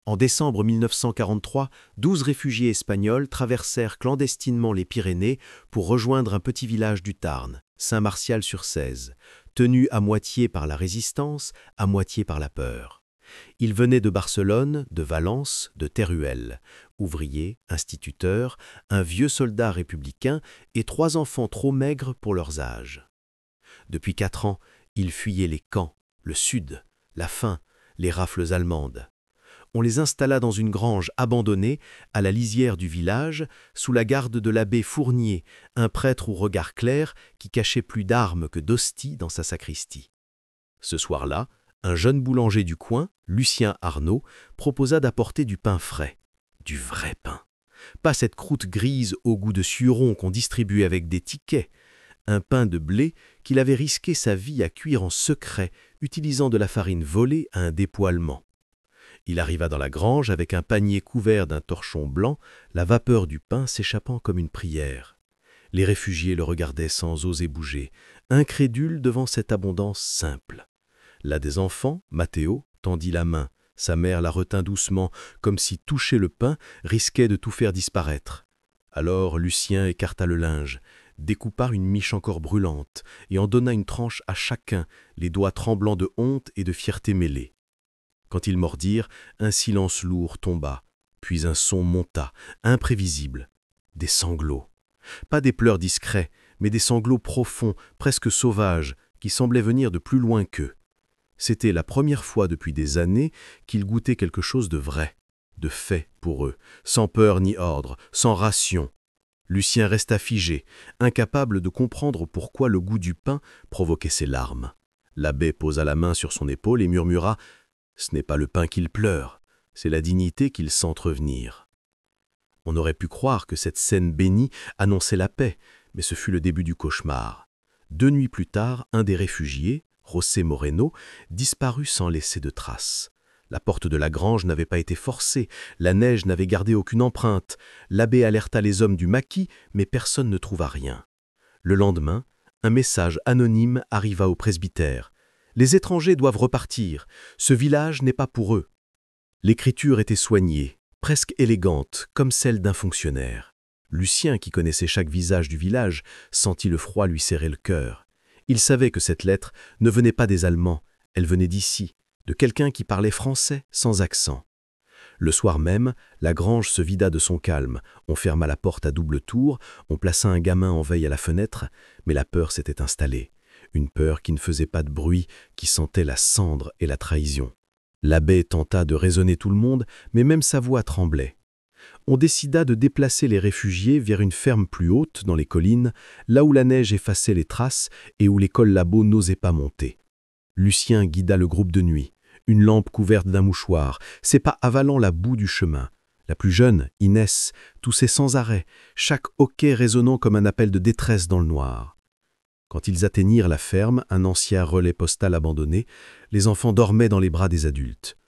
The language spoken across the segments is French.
En décembre 1943, 12 réfugiés espagnols traversèrent clandestinement les Pyrénées pour rejoindre un petit village du Tarn, Saint-Martial-sur-Cèze, tenu à moitié par la résistance, à moitié par la peur. Ils venaient de Barcelone, de Valence, de Teruel, ouvriers, instituteurs, un vieux soldat républicain et 3 enfants trop maigres pour leurs âges. Depuis 4 ans, ils fuyaient les camps, le sud, la faim, les rafles allemandes. On les installa dans une grange abandonnée, à la lisière du village, sous la garde de l'abbé Fournier, un prêtre au regard clair qui cachait plus d'armes que d'hosties dans sa sacristie. Ce soir-là, un jeune boulanger du coin, Lucien Arnaud, proposa d'apporter du pain frais. Du vrai pain. Pas cette croûte grise au goût de sureau qu'on distribuait avec des tickets. Un pain de blé qu'il avait risqué sa vie à cuire en secret, utilisant de la farine volée à un dépôt allemand. Il arriva dans la grange avec un panier couvert d'un torchon blanc, la vapeur du pain s'échappant comme une prière. Les réfugiés le regardaient sans oser bouger, incrédules devant cette abondance simple. L'un des enfants, Mathéo, tendit la main. Sa mère la retint doucement, comme si toucher le pain risquait de tout faire disparaître. Alors Lucien écarta le linge, découpa une miche encore brûlante et en donna une tranche à chacun, les doigts tremblants de honte et de fierté mêlée. Quand ils mordirent, un silence lourd tomba, puis un son monta, imprévisible. Des sanglots. Pas des pleurs discrets, mais des sanglots profonds, presque sauvages, qui semblaient venir de plus loin qu'eux. C'était la première fois depuis des années qu'ils goûtaient quelque chose de vrai, de fait pour eux, sans peur ni ordre, sans ration. Lucien resta figé, incapable de comprendre pourquoi le goût du pain provoquait ses larmes. L'abbé posa la main sur son épaule et murmura « Ce n'est pas le pain qu'il pleure, c'est la dignité qu'il sent revenir. » On aurait pu croire que cette scène bénie annonçait la paix, mais ce fut le début du cauchemar. 2 nuits plus tard, un des réfugiés, José Moreno, disparut sans laisser de traces. La porte de la grange n'avait pas été forcée, la neige n'avait gardé aucune empreinte. L'abbé alerta les hommes du maquis, mais personne ne trouva rien. Le lendemain, un message anonyme arriva au presbytère. « Les étrangers doivent repartir. Ce village n'est pas pour eux. » L'écriture était soignée, presque élégante, comme celle d'un fonctionnaire. Lucien, qui connaissait chaque visage du village, sentit le froid lui serrer le cœur. Il savait que cette lettre ne venait pas des Allemands, elle venait d'ici, de quelqu'un qui parlait français sans accent. Le soir même, la grange se vida de son calme. On ferma la porte à double tour, on plaça un gamin en veille à la fenêtre, mais la peur s'était installée. Une peur qui ne faisait pas de bruit, qui sentait la cendre et la trahison. L'abbé tenta de raisonner tout le monde, mais même sa voix tremblait. On décida de déplacer les réfugiés vers une ferme plus haute dans les collines, là où la neige effaçait les traces et où les collabos n'osaient pas monter. Lucien guida le groupe de nuit, une lampe couverte d'un mouchoir, ses pas avalant la boue du chemin. La plus jeune, Inès, toussait sans arrêt, chaque hoquet résonnant comme un appel de détresse dans le noir. Quand ils atteignirent la ferme, un ancien relais postal abandonné, les enfants dormaient dans les bras des adultes.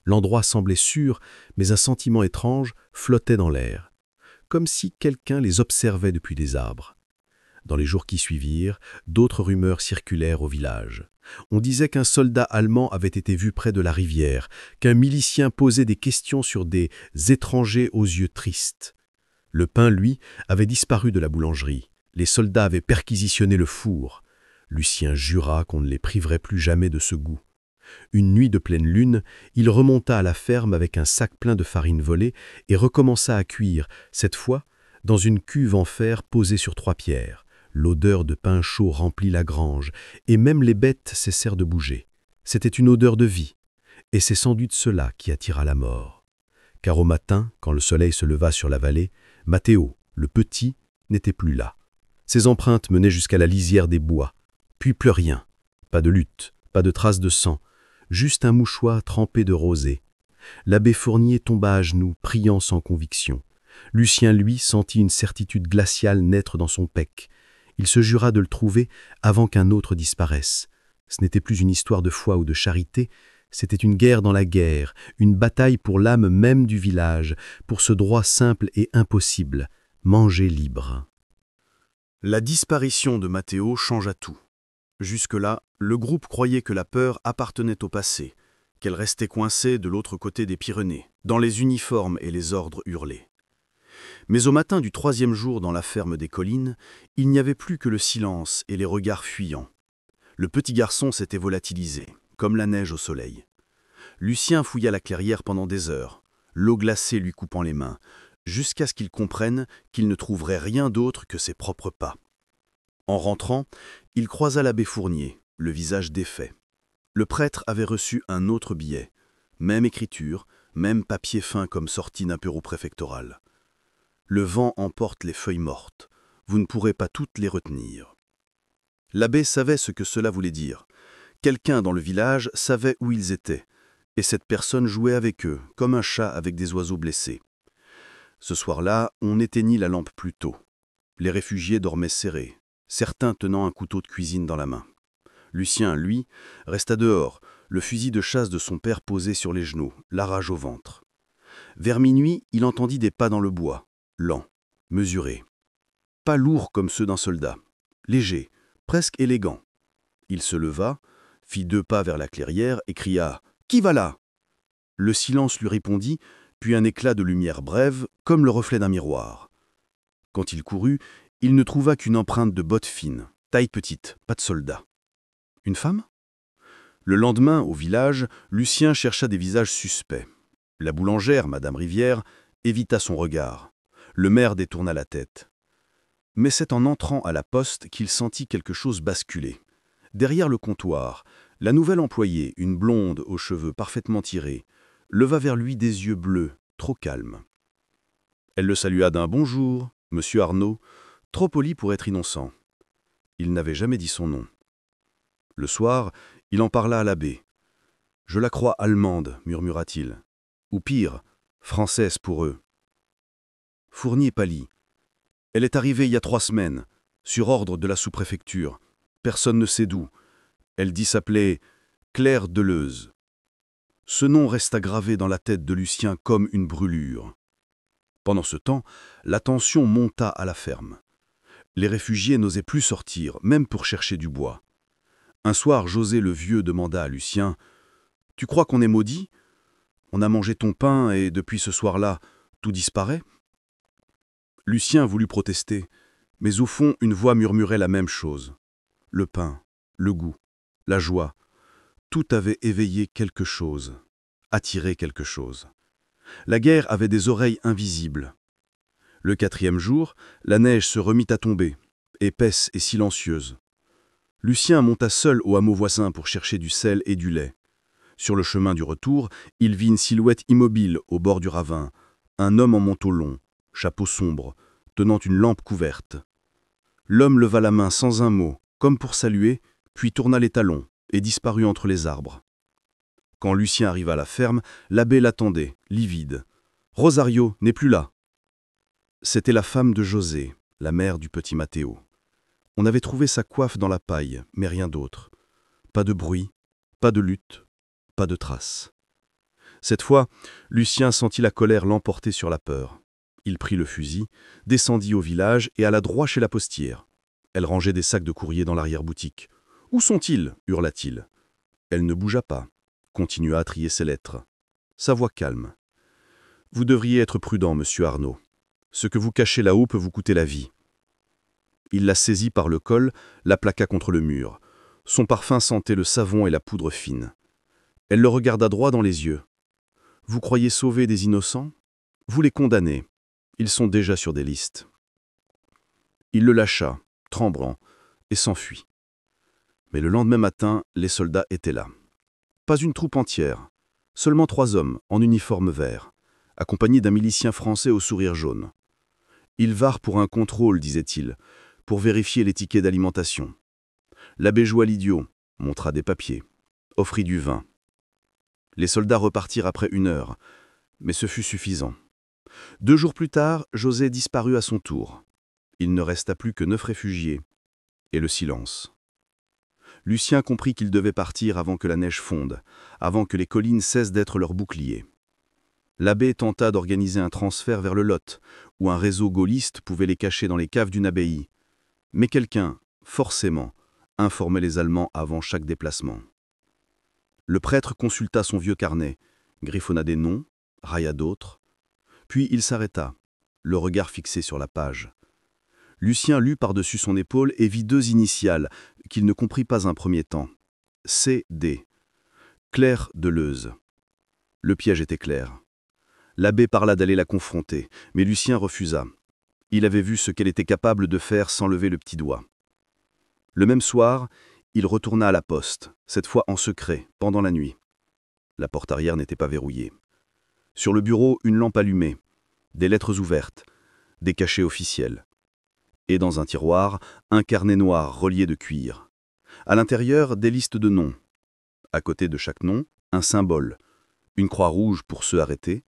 L'endroit semblait sûr, mais un sentiment étrange flottait dans l'air, comme si quelqu'un les observait depuis les arbres. Dans les jours qui suivirent, d'autres rumeurs circulèrent au village. On disait qu'un soldat allemand avait été vu près de la rivière, qu'un milicien posait des questions sur des étrangers aux yeux tristes. Le pain, lui, avait disparu de la boulangerie. Les soldats avaient perquisitionné le four. Lucien jura qu'on ne les priverait plus jamais de ce goût. Une nuit de pleine lune, il remonta à la ferme avec un sac plein de farine volée et recommença à cuire, cette fois dans une cuve en fer posée sur 3 pierres. L'odeur de pain chaud remplit la grange, et même les bêtes cessèrent de bouger. C'était une odeur de vie, et c'est sans doute cela qui attira la mort. Car au matin, quand le soleil se leva sur la vallée, Mathéo, le petit, n'était plus là. Ses empreintes menaient jusqu'à la lisière des bois. Puis plus rien. Pas de lutte, pas de traces de sang, juste un mouchoir trempé de rosée. L'abbé Fournier tomba à genoux, priant sans conviction. Lucien, lui, sentit une certitude glaciale naître dans son pec. Il se jura de le trouver avant qu'un autre disparaisse. Ce n'était plus une histoire de foi ou de charité, c'était une guerre dans la guerre, une bataille pour l'âme même du village, pour ce droit simple et impossible, manger libre. La disparition de Mathéo changea tout. Jusque-là, le groupe croyait que la peur appartenait au passé, qu'elle restait coincée de l'autre côté des Pyrénées. dans les uniformes et les ordres hurlés. Mais au matin du 3e jour dans la ferme des collines, il n'y avait plus que le silence et les regards fuyants. Le petit garçon s'était volatilisé, comme la neige au soleil. Lucien fouilla la clairière pendant des heures, l'eau glacée lui coupant les mains, jusqu'à ce qu'il comprenne qu'il ne trouverait rien d'autre que ses propres pas. En rentrant, il croisa l'abbé Fournier, le visage défait. Le prêtre avait reçu un autre billet, même écriture, même papier fin comme sorti d'un bureau préfectoral. Le vent emporte les feuilles mortes, vous ne pourrez pas toutes les retenir. L'abbé savait ce que cela voulait dire. Quelqu'un dans le village savait où ils étaient, et cette personne jouait avec eux, comme un chat avec des oiseaux blessés. Ce soir-là, on éteignit la lampe plus tôt. Les réfugiés dormaient serrés, certains tenant un couteau de cuisine dans la main. Lucien, lui, resta dehors, le fusil de chasse de son père posé sur les genoux, la rage au ventre. Vers minuit, il entendit des pas dans le bois, lents, mesurés. Pas lourds comme ceux d'un soldat, légers, presque élégants. Il se leva, fit 2 pas vers la clairière et cria « Qui va là ?» Le silence lui répondit, puis un éclat de lumière brève, comme le reflet d'un miroir. Quand il courut, il ne trouva qu'une empreinte de bottes fines, taille petite, pas de soldat. Une femme ? Le lendemain, au village, Lucien chercha des visages suspects. La boulangère, Madame Rivière, évita son regard. Le maire détourna la tête. Mais c'est en entrant à la poste qu'il sentit quelque chose basculer. Derrière le comptoir, la nouvelle employée, une blonde aux cheveux parfaitement tirés, leva vers lui des yeux bleus, trop calmes. Elle le salua d'un « bonjour, monsieur Arnaud », trop poli pour être innocent. Il n'avait jamais dit son nom. Le soir, il en parla à l'abbé. « Je la crois allemande », murmura-t-il. « Ou pire, française pour eux. » Fournier pâlit. « Elle est arrivée il y a 3 semaines, sur ordre de la sous-préfecture. Personne ne sait d'où. Elle dit s'appeler Claire Deleuze. » Ce nom resta gravé dans la tête de Lucien comme une brûlure. Pendant ce temps, la tension monta à la ferme. Les réfugiés n'osaient plus sortir, même pour chercher du bois. Un soir, José le vieux demanda à Lucien « Tu crois qu'on est maudit ? On a mangé ton pain et depuis ce soir-là, tout disparaît ?» Lucien voulut protester, mais au fond, une voix murmurait la même chose. Le pain, le goût, la joie, tout avait éveillé quelque chose, attiré quelque chose. La guerre avait des oreilles invisibles. Le 4e jour, la neige se remit à tomber, épaisse et silencieuse. Lucien monta seul au hameau voisin pour chercher du sel et du lait. Sur le chemin du retour, il vit une silhouette immobile au bord du ravin, un homme en manteau long, chapeau sombre, tenant une lampe couverte. L'homme leva la main sans un mot, comme pour saluer, puis tourna les talons et disparut entre les arbres. Quand Lucien arriva à la ferme, l'abbé l'attendait, livide. « Rosario n'est plus là !» C'était la femme de José, la mère du petit Mathéo. On avait trouvé sa coiffe dans la paille, mais rien d'autre. Pas de bruit, pas de lutte, pas de traces. Cette fois, Lucien sentit la colère l'emporter sur la peur. Il prit le fusil, descendit au village et alla droit chez la postière. Elle rangeait des sacs de courrier dans l'arrière-boutique. « Où sont-ils » hurla-t-il. Elle ne bougea pas, continua à trier ses lettres. Sa voix calme. « Vous devriez être prudent, monsieur Arnaud. Ce que vous cachez là-haut peut vous coûter la vie. » Il la saisit par le col, la plaqua contre le mur. Son parfum sentait le savon et la poudre fine. Elle le regarda droit dans les yeux. « Vous croyez sauver des innocents ? Vous les condamnez. Ils sont déjà sur des listes. » Il le lâcha, tremblant, et s'enfuit. Mais le lendemain matin, les soldats étaient là. Pas une troupe entière, seulement 3 hommes en uniforme vert, accompagnés d'un milicien français au sourire jaune. Ils vinrent pour un contrôle, disait-il, pour vérifier les tickets d'alimentation. L'abbé joua l'idiot, montra des papiers, offrit du vin. Les soldats repartirent après 1 heure, mais ce fut suffisant. 2 jours plus tard, José disparut à son tour. Il ne resta plus que 9 réfugiés, et le silence. Lucien comprit qu'il devait partir avant que la neige fonde, avant que les collines cessent d'être leur bouclier. L'abbé tenta d'organiser un transfert vers le Lot, où un réseau gaulliste pouvait les cacher dans les caves d'une abbaye. Mais quelqu'un, forcément, informait les Allemands avant chaque déplacement. Le prêtre consulta son vieux carnet, griffonna des noms, railla d'autres. Puis il s'arrêta, le regard fixé sur la page. Lucien lut par-dessus son épaule et vit 2 initiales qu'il ne comprit pas un premier temps. C.D. Claire Deleuze. Le piège était clair. L'abbé parla d'aller la confronter, mais Lucien refusa. Il avait vu ce qu'elle était capable de faire sans lever le petit doigt. Le même soir, il retourna à la poste, cette fois en secret, pendant la nuit. La porte arrière n'était pas verrouillée. Sur le bureau, une lampe allumée, des lettres ouvertes, des cachets officiels. Et dans un tiroir, un carnet noir relié de cuir. À l'intérieur, des listes de noms. À côté de chaque nom, un symbole. Une croix rouge pour ceux arrêtés,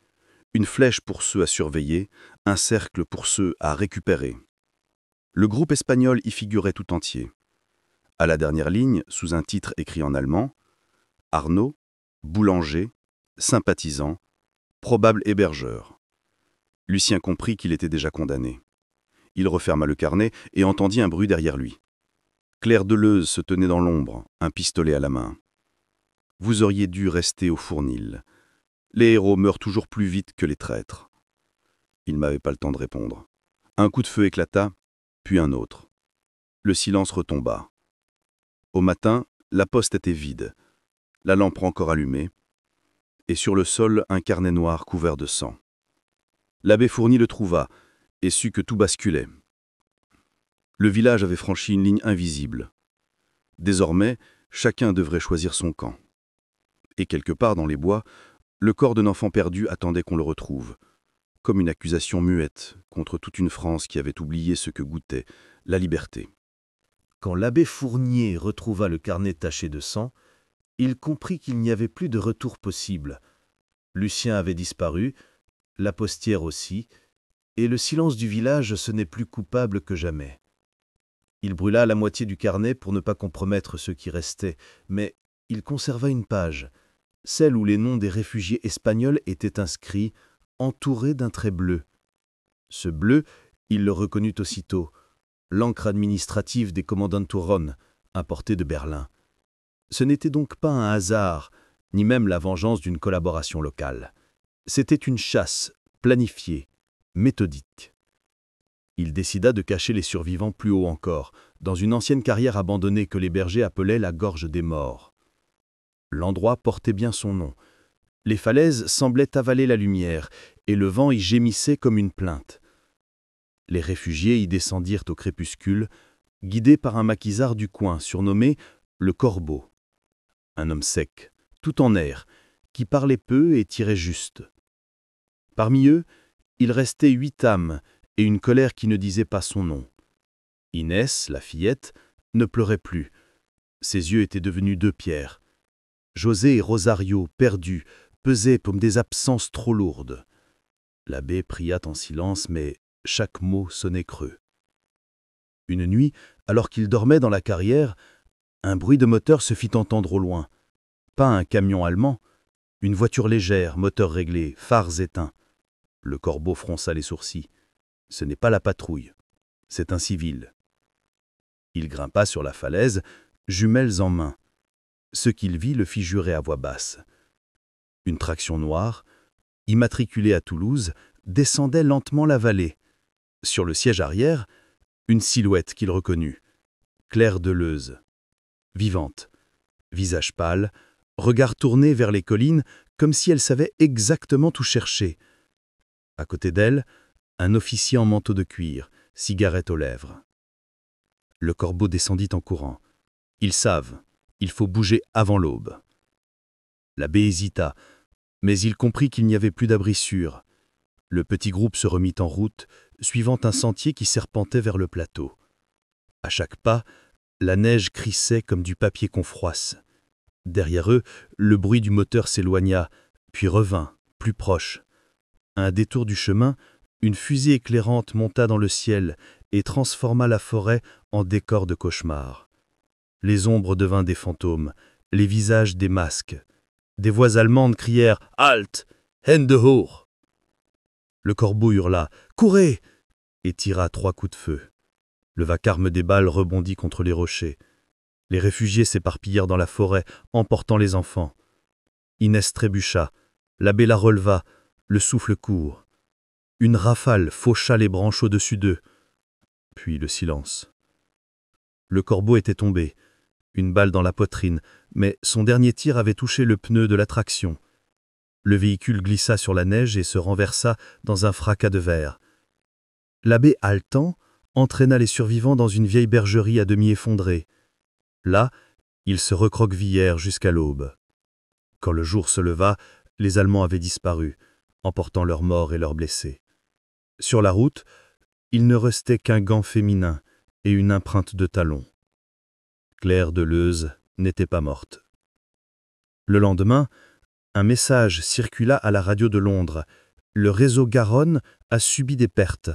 une flèche pour ceux à surveiller, un cercle pour ceux à récupérer. Le groupe espagnol y figurait tout entier. À la dernière ligne, sous un titre écrit en allemand, Arnaud, boulanger, sympathisant, probable hébergeur. Lucien comprit qu'il était déjà condamné. Il referma le carnet et entendit un bruit derrière lui. Claire Deleuze se tenait dans l'ombre, un pistolet à la main. Vous auriez dû rester au fournil. Les héros meurent toujours plus vite que les traîtres. Il n'avait pas le temps de répondre. Un coup de feu éclata, puis un autre. Le silence retomba. Au matin, la poste était vide, la lampe encore allumée, et sur le sol, un carnet noir couvert de sang. L'abbé Fourny le trouva, et sut que tout basculait. Le village avait franchi une ligne invisible. Désormais, chacun devrait choisir son camp. Et quelque part dans les bois, le corps d'un enfant perdu attendait qu'on le retrouve, comme une accusation muette contre toute une France qui avait oublié ce que goûtait la liberté. Quand l'abbé Fournier retrouva le carnet taché de sang, il comprit qu'il n'y avait plus de retour possible. Lucien avait disparu, la postière aussi, et le silence du village sonnait plus coupable que jamais. Il brûla la moitié du carnet pour ne pas compromettre ceux qui restaient, mais il conserva une page, celle où les noms des réfugiés espagnols étaient inscrits, entourés d'un trait bleu. Ce bleu, il le reconnut aussitôt, l'encre administrative des commandants de Tourone, importée de Berlin. Ce n'était donc pas un hasard, ni même la vengeance d'une collaboration locale. C'était une chasse, planifiée, méthodique. Il décida de cacher les survivants plus haut encore, dans une ancienne carrière abandonnée que les bergers appelaient la Gorge des Morts. L'endroit portait bien son nom. Les falaises semblaient avaler la lumière, et le vent y gémissait comme une plainte. Les réfugiés y descendirent au crépuscule, guidés par un maquisard du coin surnommé le Corbeau. Un homme sec, tout en air, qui parlait peu et tirait juste. Parmi eux, il restait 8 âmes et une colère qui ne disait pas son nom. Inès, la fillette, ne pleurait plus. Ses yeux étaient devenus 2 pierres. José et Rosario, perdus, pesaient comme des absences trop lourdes. L'abbé pria en silence, mais chaque mot sonnait creux. Une nuit, alors qu'il dormait dans la carrière, un bruit de moteur se fit entendre au loin. Pas un camion allemand, une voiture légère, moteur réglé, phares éteints. Le Corbeau fronça les sourcils. Ce n'est pas la patrouille, c'est un civil. Il grimpa sur la falaise, jumelles en main. Ce qu'il vit le fit jurer à voix basse. Une traction noire, immatriculée à Toulouse, descendait lentement la vallée. Sur le siège arrière, une silhouette qu'il reconnut. Claire Deleuze. Vivante, visage pâle, regard tourné vers les collines comme si elle savait exactement où chercher. À côté d'elle, un officier en manteau de cuir, cigarette aux lèvres. Le Corbeau descendit en courant. Ils savent, il faut bouger avant l'aube. L'abbé hésita, mais il comprit qu'il n'y avait plus d'abri sûr. Le petit groupe se remit en route, suivant un sentier qui serpentait vers le plateau. À chaque pas, la neige crissait comme du papier qu'on froisse. Derrière eux, le bruit du moteur s'éloigna, puis revint, plus proche. À un détour du chemin, une fusée éclairante monta dans le ciel et transforma la forêt en décor de cauchemar. Les ombres devinrent des fantômes, les visages des masques. Des voix allemandes crièrent « Halt ! Hände hoch !» Le Corbeau hurla « Courez !» et tira 3 coups de feu. Le vacarme des balles rebondit contre les rochers. Les réfugiés s'éparpillèrent dans la forêt, emportant les enfants. Inès trébucha. L'abbé la releva. Le souffle court. Une rafale faucha les branches au-dessus d'eux. Puis le silence. Le corbeau était tombé, une balle dans la poitrine, mais son dernier tir avait touché le pneu de la traction. Le véhicule glissa sur la neige et se renversa dans un fracas de verre. L'abbé, haletant, entraîna les survivants dans une vieille bergerie à demi effondrée. Là, ils se recroquevillèrent jusqu'à l'aube. Quand le jour se leva, les Allemands avaient disparu, emportant leurs morts et leurs blessés. Sur la route, il ne restait qu'un gant féminin et une empreinte de talon. Claire Deleuze n'était pas morte. Le lendemain, un message circula à la radio de Londres. Le réseau Garonne a subi des pertes.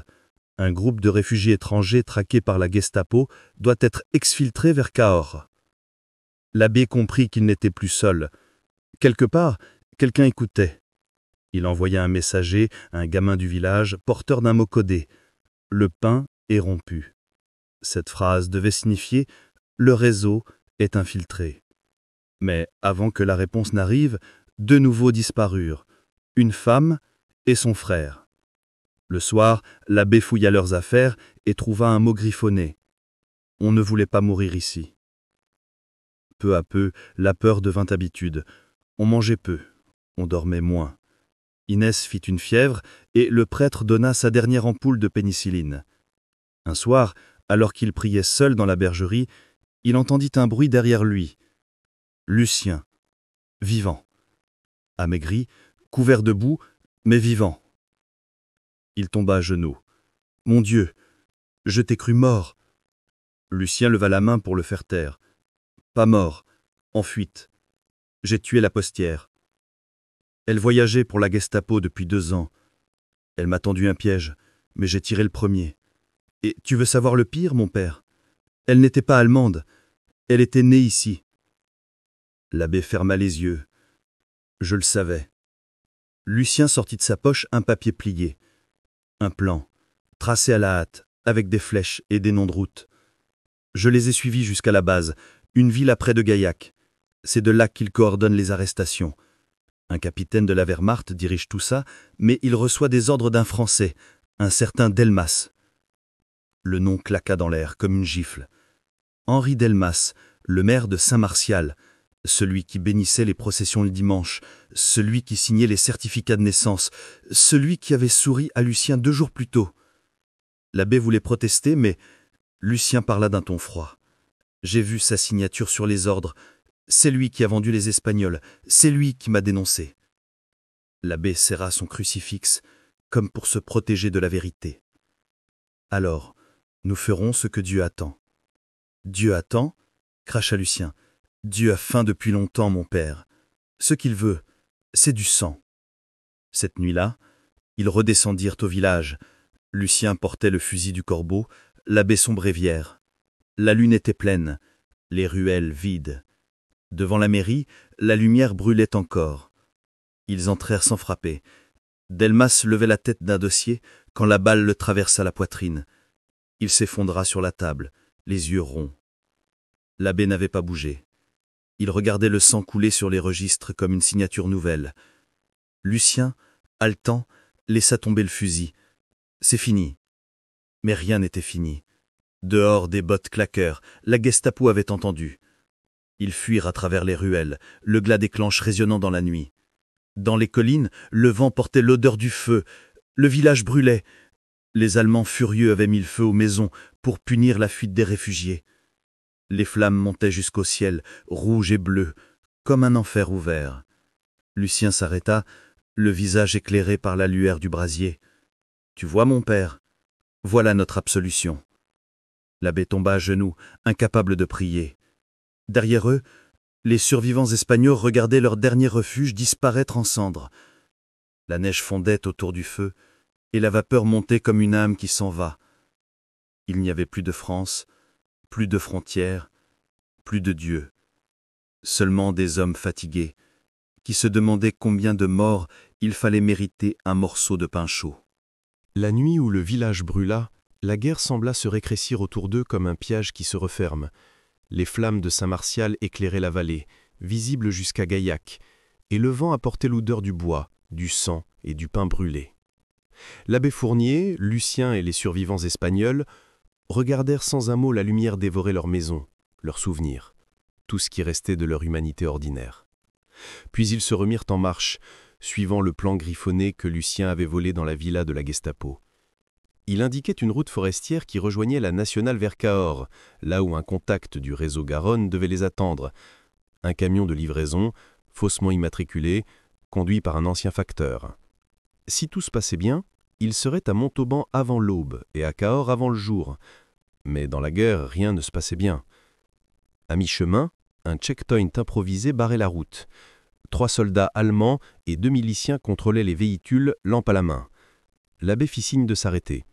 Un groupe de réfugiés étrangers traqués par la Gestapo doit être exfiltré vers Cahors. L'abbé comprit qu'il n'était plus seul. Quelque part, quelqu'un écoutait. Il envoya un messager, un gamin du village, porteur d'un mot codé. Le pain est rompu. Cette phrase devait signifier « le réseau est infiltré ». Mais avant que la réponse n'arrive, deux nouveaux disparurent, une femme et son frère. Le soir, l'abbé fouilla leurs affaires et trouva un mot griffonné. On ne voulait pas mourir ici. Peu à peu, la peur devint habitude. On mangeait peu, on dormait moins. Inès fit une fièvre et le prêtre donna sa dernière ampoule de pénicilline. Un soir, alors qu'il priait seul dans la bergerie, il entendit un bruit derrière lui. Lucien, vivant. Amaigri, couvert de boue, mais vivant. Il tomba à genoux. « Mon Dieu, je t'ai cru mort !» Lucien leva la main pour le faire taire. « Pas mort, en fuite. J'ai tué la postière. Elle voyageait pour la Gestapo depuis 2 ans. Elle m'a tendu un piège, mais j'ai tiré le premier. Et tu veux savoir le pire, mon père? Elle n'était pas allemande. Elle était née ici. » L'abbé ferma les yeux. Je le savais. Lucien sortit de sa poche un papier plié. Un plan, tracé à la hâte, avec des flèches et des noms de route. Je les ai suivis jusqu'à la base, une ville près de Gaillac. C'est de là qu'il coordonne les arrestations. Un capitaine de la Wehrmacht dirige tout ça, mais il reçoit des ordres d'un Français, un certain Delmas. Le nom claqua dans l'air comme une gifle. Henri Delmas, le maire de Saint-Martial, celui qui bénissait les processions le dimanche, celui qui signait les certificats de naissance, celui qui avait souri à Lucien 2 jours plus tôt. L'abbé voulait protester, mais Lucien parla d'un ton froid. J'ai vu sa signature sur les ordres. C'est lui qui a vendu les Espagnols. C'est lui qui m'a dénoncé. L'abbé serra son crucifix, comme pour se protéger de la vérité. Alors, nous ferons ce que Dieu attend. Dieu attend, cracha Lucien. Dieu a faim depuis longtemps, mon père. Ce qu'il veut, c'est du sang. Cette nuit-là, ils redescendirent au village. Lucien portait le fusil du corbeau, l'abbé son bréviaire. La lune était pleine, les ruelles vides. Devant la mairie, la lumière brûlait encore. Ils entrèrent sans frapper. Delmas levait la tête d'un dossier quand la balle le traversa la poitrine. Il s'effondra sur la table, les yeux ronds. L'abbé n'avait pas bougé. Il regardait le sang couler sur les registres comme une signature nouvelle. Lucien, haletant, laissa tomber le fusil. C'est fini. Mais rien n'était fini. Dehors, des bottes claquèrent. La Gestapo avait entendu. Ils fuirent à travers les ruelles, le glas des clenches résonnant dans la nuit. Dans les collines, le vent portait l'odeur du feu. Le village brûlait. Les Allemands furieux avaient mis le feu aux maisons pour punir la fuite des réfugiés. Les flammes montaient jusqu'au ciel, rouges et bleues, comme un enfer ouvert. Lucien s'arrêta, le visage éclairé par la lueur du brasier. « Tu vois, mon père, voilà notre absolution. » L'abbé tomba à genoux, incapable de prier. Derrière eux, les survivants espagnols regardaient leur dernier refuge disparaître en cendres. La neige fondait autour du feu, et la vapeur montait comme une âme qui s'en va. Il n'y avait plus de France, plus de frontières, plus de Dieu. Seulement des hommes fatigués, qui se demandaient combien de morts il fallait mériter un morceau de pain chaud. La nuit où le village brûla, la guerre sembla se rétrécir autour d'eux comme un piège qui se referme. Les flammes de Saint-Martial éclairaient la vallée, visible jusqu'à Gaillac, et le vent apportait l'odeur du bois, du sang et du pain brûlé. L'abbé Fournier, Lucien et les survivants espagnols regardèrent sans un mot la lumière dévorer leur maison, leurs souvenirs, tout ce qui restait de leur humanité ordinaire. Puis ils se remirent en marche, suivant le plan griffonné que Lucien avait volé dans la villa de la Gestapo. Il indiquait une route forestière qui rejoignait la nationale vers Cahors, là où un contact du réseau Garonne devait les attendre. Un camion de livraison, faussement immatriculé, conduit par un ancien facteur. Si tout se passait bien, ils seraient à Montauban avant l'aube et à Cahors avant le jour. Mais dans la guerre, rien ne se passait bien. À mi-chemin, un checkpoint improvisé barrait la route. 3 soldats allemands et 2 miliciens contrôlaient les véhicules, lampe à la main. L'abbé fit signe de s'arrêter.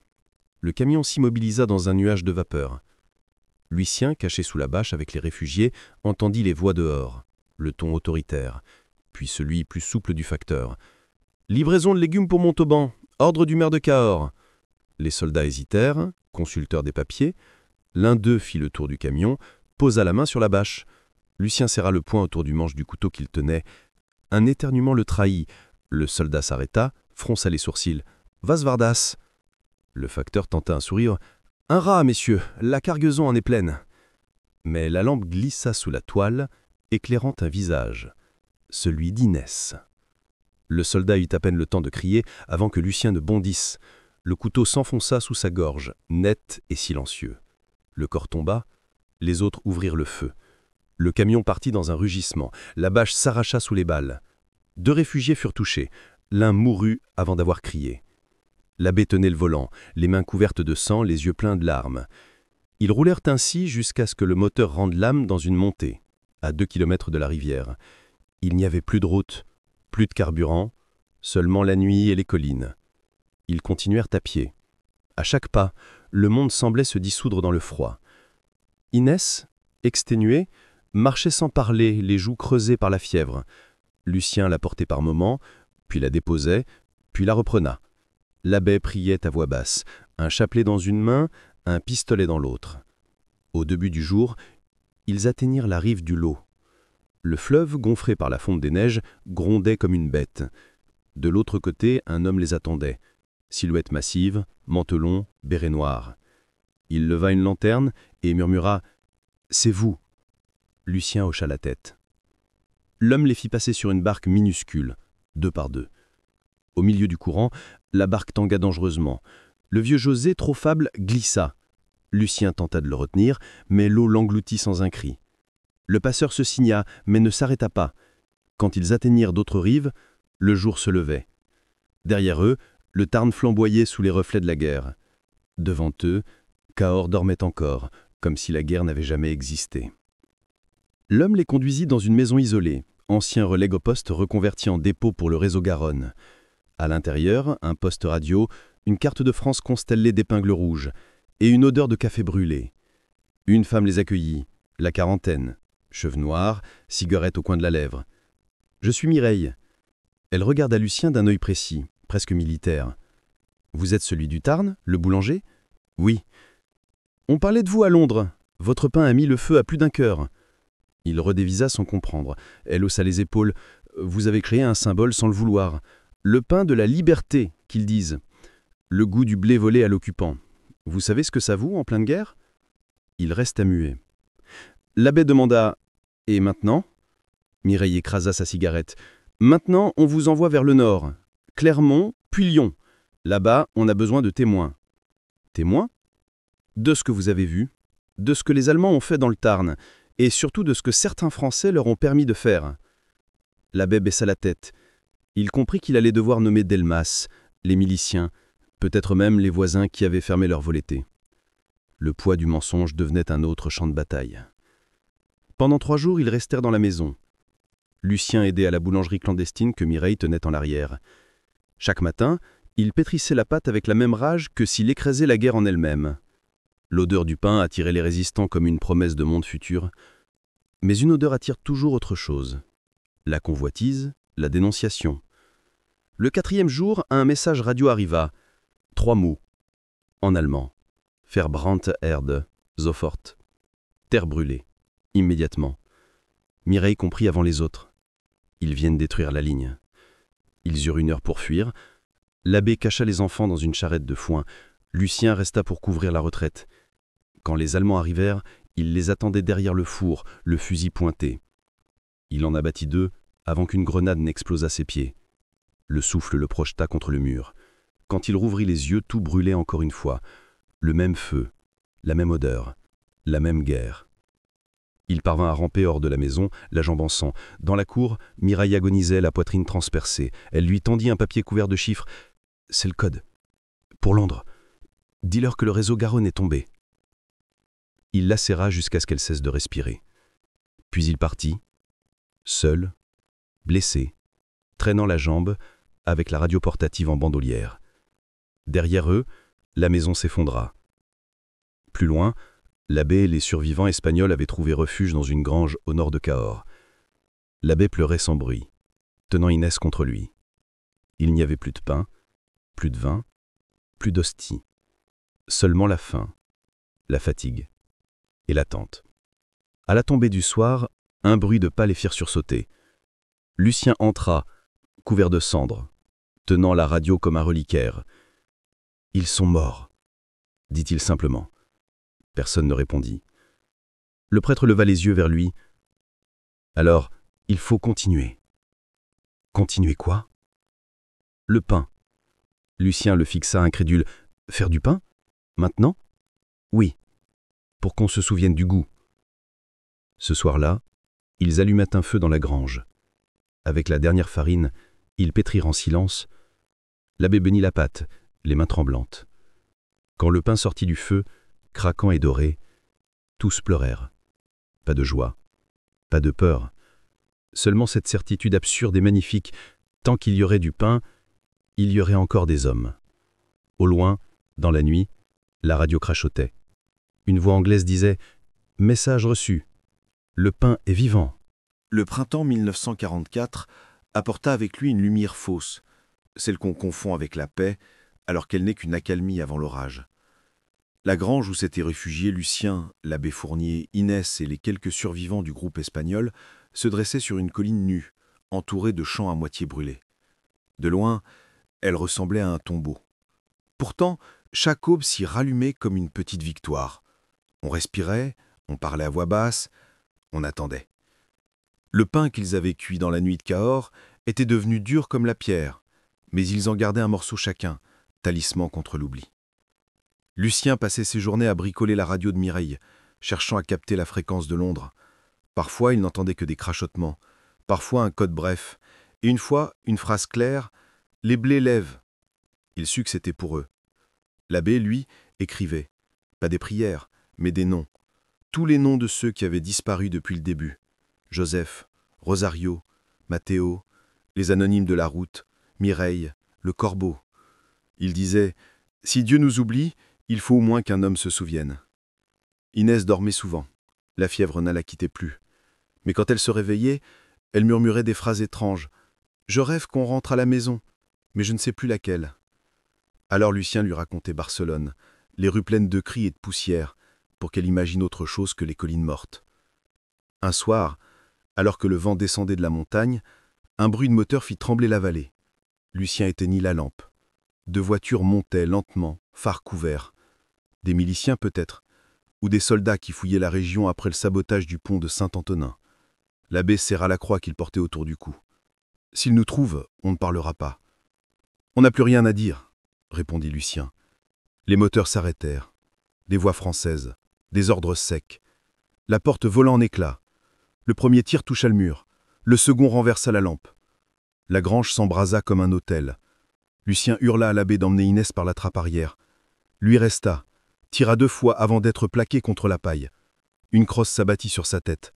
Le camion s'immobilisa dans un nuage de vapeur. Lucien, caché sous la bâche avec les réfugiés, entendit les voix dehors, le ton autoritaire, puis celui plus souple du facteur. « Livraison de légumes pour Montauban, ordre du maire de Cahors. » Les soldats hésitèrent, consultèrent des papiers. L'un d'eux fit le tour du camion, posa la main sur la bâche. Lucien serra le poing autour du manche du couteau qu'il tenait. Un éternuement le trahit. Le soldat s'arrêta, fronça les sourcils. « Vas Vardas !» Le facteur tenta un sourire. « Un rat, messieurs, la cargaison en est pleine. » Mais la lampe glissa sous la toile, éclairant un visage, celui d'Inès. Le soldat eut à peine le temps de crier avant que Lucien ne bondisse. Le couteau s'enfonça sous sa gorge, net et silencieux. Le corps tomba, les autres ouvrirent le feu. Le camion partit dans un rugissement, la bâche s'arracha sous les balles. 2 réfugiés furent touchés, l'un mourut avant d'avoir crié. L'abbé tenait le volant, les mains couvertes de sang, les yeux pleins de larmes. Ils roulèrent ainsi jusqu'à ce que le moteur rende l'âme dans une montée, à 2 kilomètres de la rivière. Il n'y avait plus de route, plus de carburant, seulement la nuit et les collines. Ils continuèrent à pied. À chaque pas, le monde semblait se dissoudre dans le froid. Inès, exténuée, marchait sans parler, les joues creusées par la fièvre. Lucien la portait par moments, puis la déposait, puis la reprenait. L'abbé priait à voix basse, un chapelet dans une main, un pistolet dans l'autre. Au début du jour, ils atteignirent la rive du Lot. Le fleuve, gonflé par la fonte des neiges, grondait comme une bête. De l'autre côté, un homme les attendait. Silhouette massive, mantelon, béret noir. Il leva une lanterne et murmura « C'est vous !» Lucien hocha la tête. L'homme les fit passer sur une barque minuscule, 2 par 2. Au milieu du courant, la barque tangua dangereusement. Le vieux José, trop faible, glissa. Lucien tenta de le retenir, mais l'eau l'engloutit sans un cri. Le passeur se signa, mais ne s'arrêta pas. Quand ils atteignirent d'autres rives, le jour se levait. Derrière eux, le Tarn flamboyait sous les reflets de la guerre. Devant eux, Cahors dormait encore, comme si la guerre n'avait jamais existé. L'homme les conduisit dans une maison isolée, ancien relais au poste reconverti en dépôt pour le réseau Garonne. À l'intérieur, un poste radio, une carte de France constellée d'épingles rouges et une odeur de café brûlé. Une femme les accueillit, la quarantaine, cheveux noirs, cigarette au coin de la lèvre. « Je suis Mireille. » Elle regarda Lucien d'un œil précis, presque militaire. « Vous êtes celui du Tarn, le boulanger ?»« Oui. »« On parlait de vous à Londres. Votre pain a mis le feu à plus d'un cœur. » Il redévisa sans comprendre. Elle haussa les épaules. « Vous avez créé un symbole sans le vouloir. Le pain de la liberté, qu'ils disent. Le goût du blé volé à l'occupant. Vous savez ce que ça vaut en pleine guerre ?» Il resta muet. L'abbé demanda « Et maintenant ?» Mireille écrasa sa cigarette. « Maintenant, on vous envoie vers le nord. Clermont, puis Lyon. Là-bas, on a besoin de témoins. » Témoins ? De ce que vous avez vu, de ce que les Allemands ont fait dans le Tarn, et surtout de ce que certains Français leur ont permis de faire. L'abbé baissa la tête. Il comprit qu'il allait devoir nommer Delmas, les miliciens, peut-être même les voisins qui avaient fermé leur voleté. Le poids du mensonge devenait un autre champ de bataille. Pendant 3 jours, ils restèrent dans la maison. Lucien aidait à la boulangerie clandestine que Mireille tenait en arrière. Chaque matin, il pétrissait la pâte avec la même rage que s'il écrasait la guerre en elle-même. L'odeur du pain attirait les résistants comme une promesse de monde futur. Mais une odeur attire toujours autre chose. La convoitise, la dénonciation. Le 4e jour, un message radio arriva. 3 mots. En allemand. Verbrannte Erde, sofort. Terre brûlée. Immédiatement. Mireille comprit avant les autres. Ils viennent détruire la ligne. Ils eurent 1 heure pour fuir. L'abbé cacha les enfants dans une charrette de foin. Lucien resta pour couvrir la retraite. Quand les Allemands arrivèrent, il les attendait derrière le four, le fusil pointé. Il en abattit 2 avant qu'une grenade n'explose à ses pieds. Le souffle le projeta contre le mur. Quand il rouvrit les yeux, tout brûlait encore une fois. Le même feu, la même odeur, la même guerre. Il parvint à ramper hors de la maison, la jambe en sang. Dans la cour, Mireille agonisait, la poitrine transpercée. Elle lui tendit un papier couvert de chiffres. « C'est le code. Pour Londres. Dis-leur que le réseau Garonne est tombé. » Il la serra jusqu'à ce qu'elle cesse de respirer. Puis il partit, seul, blessé, traînant la jambe, avec la radio portative en bandoulière. Derrière eux, la maison s'effondra. Plus loin, l'abbé et les survivants espagnols avaient trouvé refuge dans une grange au nord de Cahors. L'abbé pleurait sans bruit, tenant Inès contre lui. Il n'y avait plus de pain, plus de vin, plus d'hostie. Seulement la faim, la fatigue et l'attente. À la tombée du soir, un bruit de pas les firent sursauter. Lucien entra, couvert de cendres, tenant la radio comme un reliquaire. « Ils sont morts », dit-il simplement. Personne ne répondit. Le prêtre leva les yeux vers lui. « Alors, il faut continuer. »« Continuer quoi ?»« Le pain. » Lucien le fixa incrédule. « Faire du pain ? Maintenant ? » ?»« Oui, pour qu'on se souvienne du goût. » Ce soir-là, ils allumèrent un feu dans la grange. Avec la dernière farine, ils pétrirent en silence. L'abbé bénit la pâte, les mains tremblantes. Quand le pain sortit du feu, craquant et doré, tous pleurèrent. Pas de joie, pas de peur. Seulement cette certitude absurde et magnifique, tant qu'il y aurait du pain, il y aurait encore des hommes. Au loin, dans la nuit, la radio crachotait. Une voix anglaise disait « Message reçu. Le pain est vivant. » Le printemps 1944 apporta avec lui une lumière fausse, celle qu'on confond avec la paix, alors qu'elle n'est qu'une accalmie avant l'orage. La grange où s'étaient réfugiés Lucien, l'abbé Fournier, Inès et les quelques survivants du groupe espagnol se dressait sur une colline nue, entourée de champs à moitié brûlés. De loin, elle ressemblait à un tombeau. Pourtant, chaque aube s'y rallumait comme une petite victoire. On respirait, on parlait à voix basse, on attendait. Le pain qu'ils avaient cuit dans la nuit de Cahors était devenu dur comme la pierre, mais ils en gardaient un morceau chacun, talisman contre l'oubli. Lucien passait ses journées à bricoler la radio de Mireille, cherchant à capter la fréquence de Londres. Parfois, il n'entendait que des crachotements, parfois un code bref, et une fois, une phrase claire, « Les blés lèvent ». Il sut que c'était pour eux. L'abbé, lui, écrivait, pas des prières, mais des noms. Tous les noms de ceux qui avaient disparu depuis le début. Joseph, Rosario, Matteo, les anonymes de la route, Mireille, le corbeau. Il disait, si Dieu nous oublie, il faut au moins qu'un homme se souvienne. Inès dormait souvent. La fièvre ne la quittait plus. Mais quand elle se réveillait, elle murmurait des phrases étranges. Je rêve qu'on rentre à la maison, mais je ne sais plus laquelle. Alors Lucien lui racontait Barcelone, les rues pleines de cris et de poussière, pour qu'elle imagine autre chose que les collines mortes. Un soir, alors que le vent descendait de la montagne, un bruit de moteur fit trembler la vallée. Lucien éteignit la lampe. 2 voitures montaient lentement, phares couverts. Des miliciens peut-être, ou des soldats qui fouillaient la région après le sabotage du pont de Saint-Antonin. L'abbé serra la croix qu'il portait autour du cou. « S'ils nous trouvent, on ne parlera pas. »« On n'a plus rien à dire, » répondit Lucien. Les moteurs s'arrêtèrent. Des voix françaises, des ordres secs. La porte vola en éclats. Le premier tir toucha le mur. Le second renversa la lampe. La grange s'embrasa comme un autel. Lucien hurla à l'abbé d'emmener Inès par la trappe arrière. Lui resta, tira 2 fois avant d'être plaqué contre la paille. Une crosse s'abattit sur sa tête.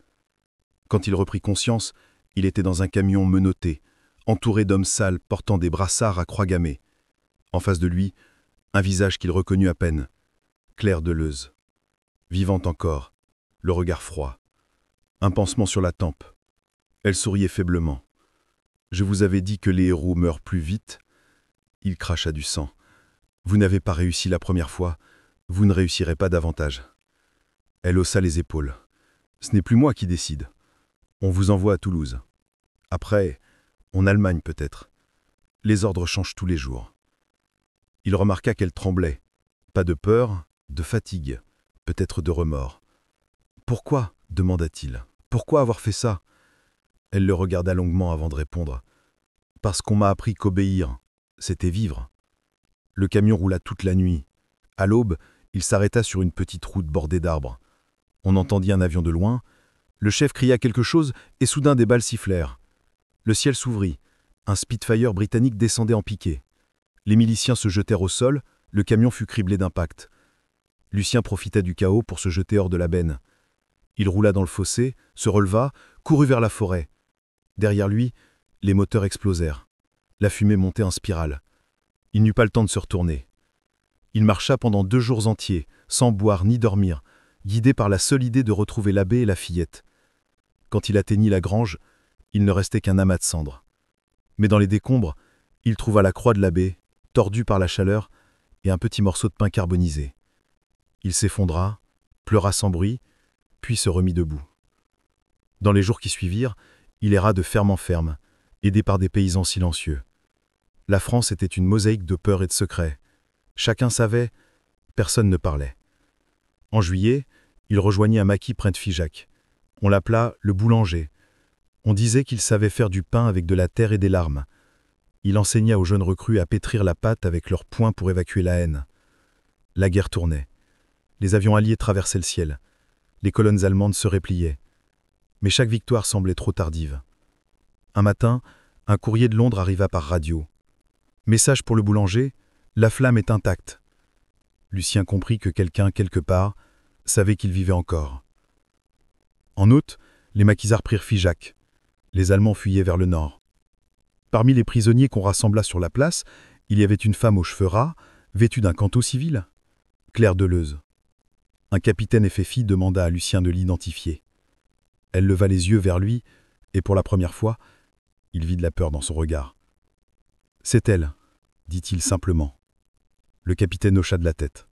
Quand il reprit conscience, il était dans un camion menotté, entouré d'hommes sales portant des brassards à croix gammée. En face de lui, un visage qu'il reconnut à peine, Claire Deleuze. Vivante encore, le regard froid. Un pansement sur la tempe. Elle souriait faiblement. « Je vous avais dit que les héros meurent plus vite. » Il cracha du sang. « Vous n'avez pas réussi la première fois, vous ne réussirez pas davantage. » Elle haussa les épaules. « Ce n'est plus moi qui décide. On vous envoie à Toulouse. Après, en Allemagne peut-être. Les ordres changent tous les jours. Il remarqua qu'elle tremblait. Pas de peur, de fatigue, peut-être de remords. « Pourquoi ?» demanda-t-il. « Pourquoi avoir fait ça ?» Elle le regarda longuement avant de répondre. « Parce qu'on m'a appris qu'obéir, c'était vivre. » Le camion roula toute la nuit. À l'aube, il s'arrêta sur une petite route bordée d'arbres. On entendit un avion de loin. Le chef cria quelque chose et soudain des balles sifflèrent. Le ciel s'ouvrit. Un Spitfire britannique descendait en piqué. Les miliciens se jetèrent au sol, le camion fut criblé d'impacts. Lucien profita du chaos pour se jeter hors de la benne. Il roula dans le fossé, se releva, courut vers la forêt. Derrière lui, les moteurs explosèrent. La fumée montait en spirale. Il n'eut pas le temps de se retourner. Il marcha pendant 2 jours entiers, sans boire ni dormir, guidé par la seule idée de retrouver l'abbé et la fillette. Quand il atteignit la grange, il ne restait qu'un amas de cendres. Mais dans les décombres, il trouva la croix de l'abbé, tordue par la chaleur, et un petit morceau de pain carbonisé. Il s'effondra, pleura sans bruit, puis se remit debout. Dans les jours qui suivirent, il erra de ferme en ferme, aidé par des paysans silencieux. La France était une mosaïque de peur et de secrets. Chacun savait, personne ne parlait. En juillet, il rejoignit un maquis près de Figeac. On l'appela le boulanger. On disait qu'il savait faire du pain avec de la terre et des larmes. Il enseigna aux jeunes recrues à pétrir la pâte avec leurs poings pour évacuer la haine. La guerre tournait. Les avions alliés traversaient le ciel. Les colonnes allemandes se repliaient. Mais chaque victoire semblait trop tardive. Un matin, un courrier de Londres arriva par radio. Message pour le boulanger, la flamme est intacte. Lucien comprit que quelqu'un, quelque part, savait qu'il vivait encore. En août, les maquisards prirent Figeac. Les Allemands fuyaient vers le nord. Parmi les prisonniers qu'on rassembla sur la place, il y avait une femme aux cheveux ras, vêtue d'un canteau civil. Claire Deleuze. Un capitaine FFI demanda à Lucien de l'identifier. Elle leva les yeux vers lui, et pour la première fois, il vit de la peur dans son regard. « C'est elle », dit-il simplement. Le capitaine hocha de la tête.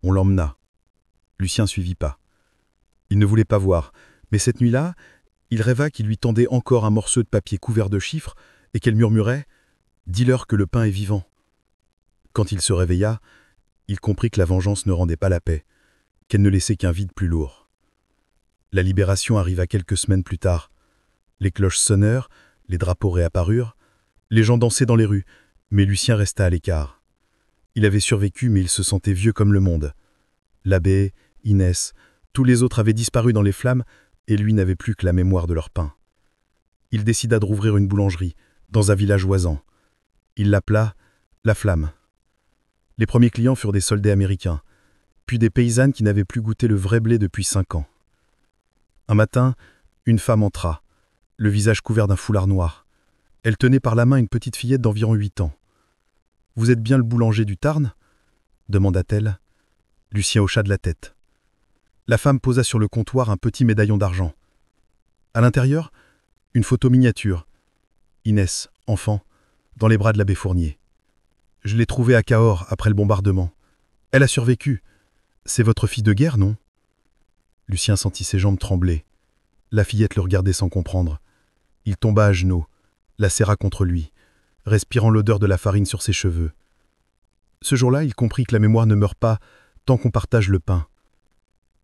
On l'emmena. Lucien suivit pas. Il ne voulait pas voir, mais cette nuit-là, il rêva qu'il lui tendait encore un morceau de papier couvert de chiffres et qu'elle murmurait « Dis-leur que le pain est vivant ». Quand il se réveilla, il comprit que la vengeance ne rendait pas la paix, qu'elle ne laissait qu'un vide plus lourd. La libération arriva quelques semaines plus tard. Les cloches sonnèrent, les drapeaux réapparurent, les gens dansaient dans les rues, mais Lucien resta à l'écart. Il avait survécu, mais il se sentait vieux comme le monde. L'abbé, Inès, tous les autres avaient disparu dans les flammes, et lui n'avait plus que la mémoire de leur pain. Il décida de rouvrir une boulangerie, dans un village voisin. Il l'appela « La Flamme ». Les premiers clients furent des soldats américains, puis des paysannes qui n'avaient plus goûté le vrai blé depuis 5 ans. Un matin, une femme entra, le visage couvert d'un foulard noir. Elle tenait par la main une petite fillette d'environ 8 ans. « Vous êtes bien le boulanger du Tarn ?» demanda-t-elle. Lucien hocha de la tête. La femme posa sur le comptoir un petit médaillon d'argent. À l'intérieur, une photo miniature. Inès, enfant, dans les bras de l'abbé Fournier. « Je l'ai trouvée à Cahors après le bombardement. Elle a survécu. C'est votre fille de guerre, non ?» Lucien sentit ses jambes trembler. La fillette le regardait sans comprendre. Il tomba à genoux, la serra contre lui, respirant l'odeur de la farine sur ses cheveux. Ce jour-là, il comprit que la mémoire ne meurt pas tant qu'on partage le pain.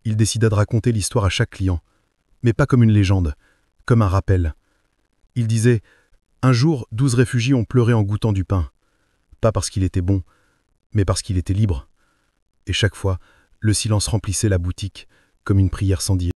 Il décida de raconter l'histoire à chaque client, mais pas comme une légende, comme un rappel. Il disait « Un jour, 12 réfugiés ont pleuré en goûtant du pain. Pas parce qu'il était bon, mais parce qu'il était libre. » Et chaque fois, le silence remplissait la boutique, comme une prière sans dire.